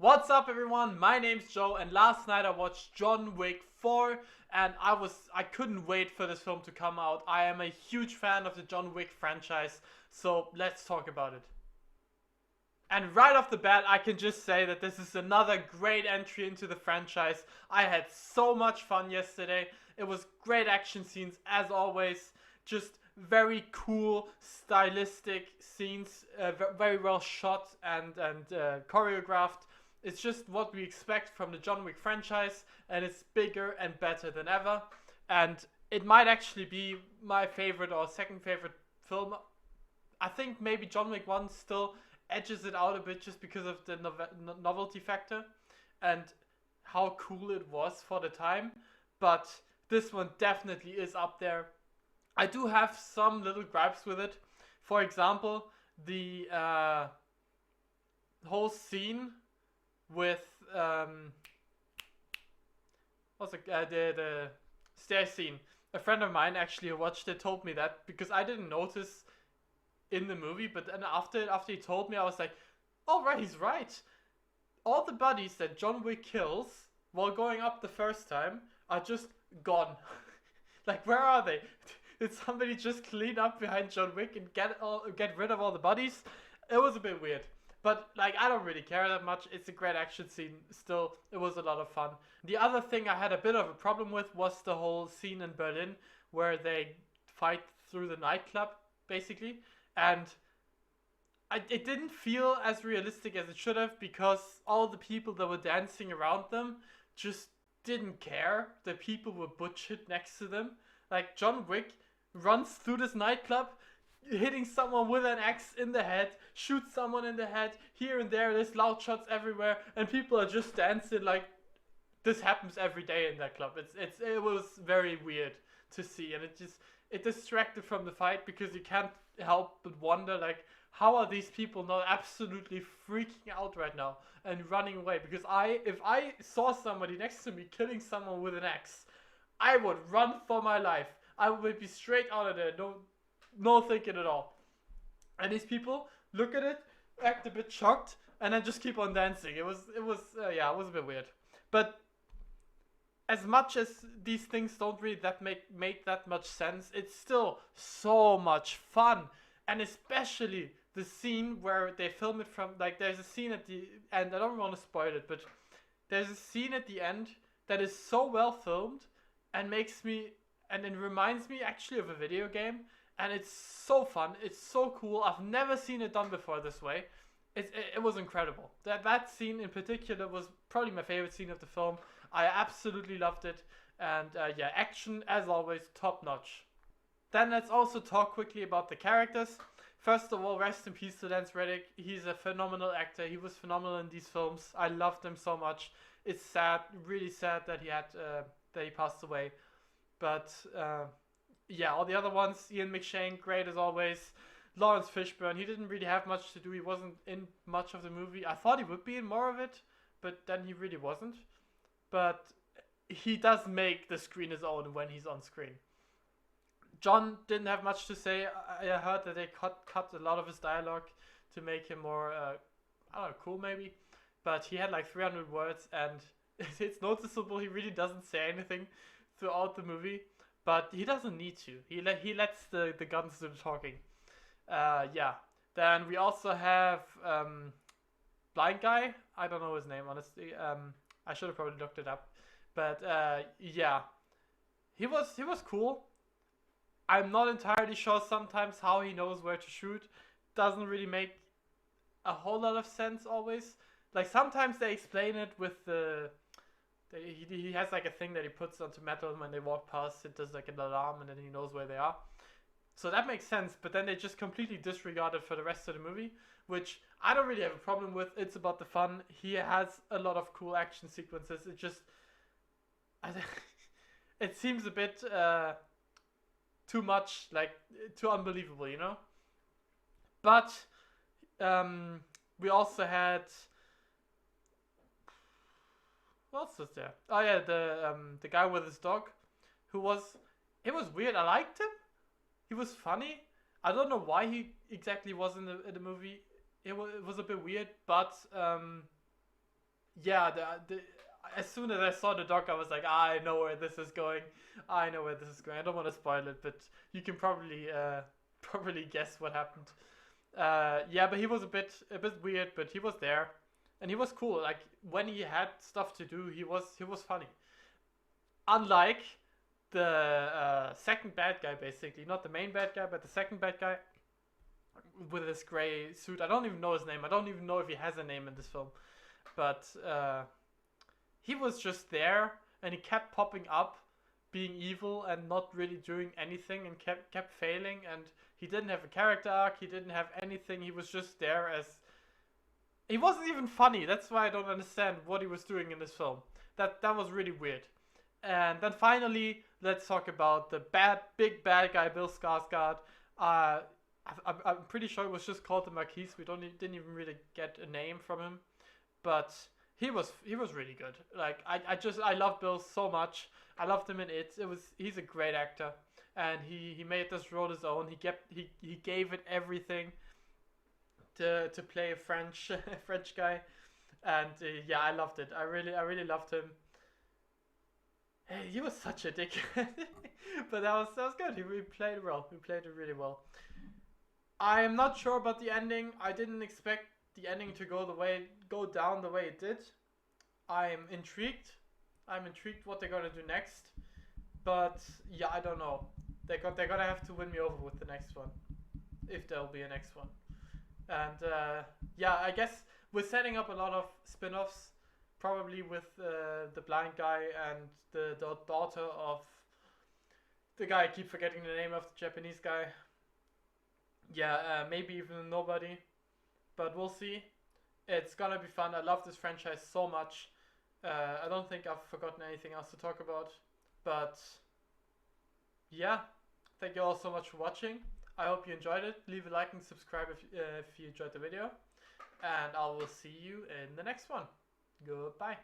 What's up everyone? My name's Joe and last night I watched John Wick 4 and I couldn't wait for this film to come out. I am a huge fan of the John Wick franchise, so let's talk about it. And right off the bat, I can just say that this is another great entry into the franchise. I had so much fun yesterday. It was great action scenes as always. Just very cool, stylistic scenes, very well shot and choreographed. It's just what we expect from the John Wick franchise, and it's bigger and better than ever. And it might actually be my favorite or second favorite film. I think maybe John Wick 1 still edges it out a bit just because of the novelty factor and how cool it was for the time. But this one definitely is up there. I do have some little gripes with it. For example, the whole scene with what's it, the stair scene. A friend of mine actually who watched it told me that because I didn't notice in the movie, but then after he told me, I was like, "Oh right, he's right. All the bodies that John Wick kills while going up the first time are just gone. Like, where are they? Did somebody just clean up behind John Wick and get rid of all the bodies?" It was a bit weird. But like, I don't really care that much. It's a great action scene. Still, it was a lot of fun. The other thing I had a bit of a problem with was the whole scene in Berlin where they fight through the nightclub, basically. And it didn't feel as realistic as it should have because all the people that were dancing around them just didn't care. The people were butchered next to them. Like, John Wick runs through this nightclub, hitting someone with an axe in the head, shoots someone in the head, here and there, there's loud shots everywhere, and people are just dancing like this happens every day in that club. It was very weird to see, and it distracted from the fight because you can't help but wonder, like, how are these people not absolutely freaking out right now and running away? Because if I saw somebody next to me killing someone with an axe, I would run for my life. I would be straight out of there, no thinking at all. And these people look at it, act a bit shocked, and then just keep on dancing. It was a bit weird. But as much as these things don't really make that much sense, it's still so much fun. And especially the scene where they film it from, like, there's a scene at the end, I don't want to spoil it, but there's a scene at the end that is so well filmed and it reminds me actually of a video game, and it's so fun, it's so cool. I've never seen it done before this way. It was incredible. That scene in particular was probably my favorite scene of the film. I absolutely loved it, and action as always top notch. Then let's also talk quickly about the characters. First of all, rest in peace to Lance Reddick. He's a phenomenal actor. He was phenomenal in these films. I loved him so much. It's sad, really sad that he passed away. But all the other ones, Ian McShane, great as always. Lawrence Fishburne, he didn't really have much to do. He wasn't in much of the movie. I thought he would be in more of it, but then he really wasn't. But he does make the screen his own when he's on screen. John didn't have much to say. I heard that they cut a lot of his dialogue to make him more, I don't know, cool maybe. But he had like 300 words, and it's noticeable he really doesn't say anything throughout the movie. But he doesn't need to. He lets the guns do the talking. Then we also have blind guy. I don't know his name, honestly. I should have probably looked it up. But he was cool. I'm not entirely sure sometimes how he knows where to shoot. Doesn't really make a whole lot of sense always. Like, sometimes they explain it with he has like a thing that he puts onto metal, and when they walk past it does like an alarm, and then he knows where they are. So that makes sense, but then they just completely disregard it for the rest of the movie, which I don't really have a problem with. It's about the fun. He has a lot of cool action sequences. It seems a bit too much, like too unbelievable, you know? But we also had, what else was there? Oh yeah, the guy with his dog, it was weird. I liked him. He was funny. I don't know why he exactly was in the movie. It was a bit weird, but yeah, as soon as I saw the doc, I was like, I know where this is going. I know where this is going. I don't want to spoil it, but you can probably probably guess what happened. Yeah, but he was a bit weird, but he was there, and he was cool. Like when he had stuff to do, he was funny. Unlike the second bad guy, basically, not the main bad guy, but the second bad guy with his gray suit. I don't even know his name. I don't even know if he has a name in this film, but he was just there, and he kept popping up, being evil and not really doing anything, and kept failing. And he didn't have a character arc. He didn't have anything. He was just there as. He wasn't even funny. That's why I don't understand what he was doing in this film. That was really weird. And then finally, let's talk about the big bad guy, Bill Skarsgård. I'm pretty sure it was just called the Marquis. We didn't even really get a name from him, but he was really good. Like I love Bill so much. I loved him in it. He's a great actor, and he made this role his own. He gave it everything to play a French French guy, and yeah, I loved it. I really loved him. He was such a dick, but that was good. He played it well. He played it really well. I am not sure about the ending. I didn't expect the ending to go down the way it did. I'm intrigued. I'm intrigued what they're gonna do next. But yeah, I don't know. They're gonna have to win me over with the next one, if there'll be a next one. And yeah, I guess we're setting up a lot of spin-offs, probably with the blind guy and the daughter of the guy. I keep forgetting the name of the Japanese guy. Yeah, maybe even nobody, but we'll see. It's gonna be fun. I love this franchise so much. I don't think I've forgotten anything else to talk about, but yeah, thank you all so much for watching. I hope you enjoyed it. Leave a like and subscribe if you enjoyed the video, and I will see you in the next one. Goodbye.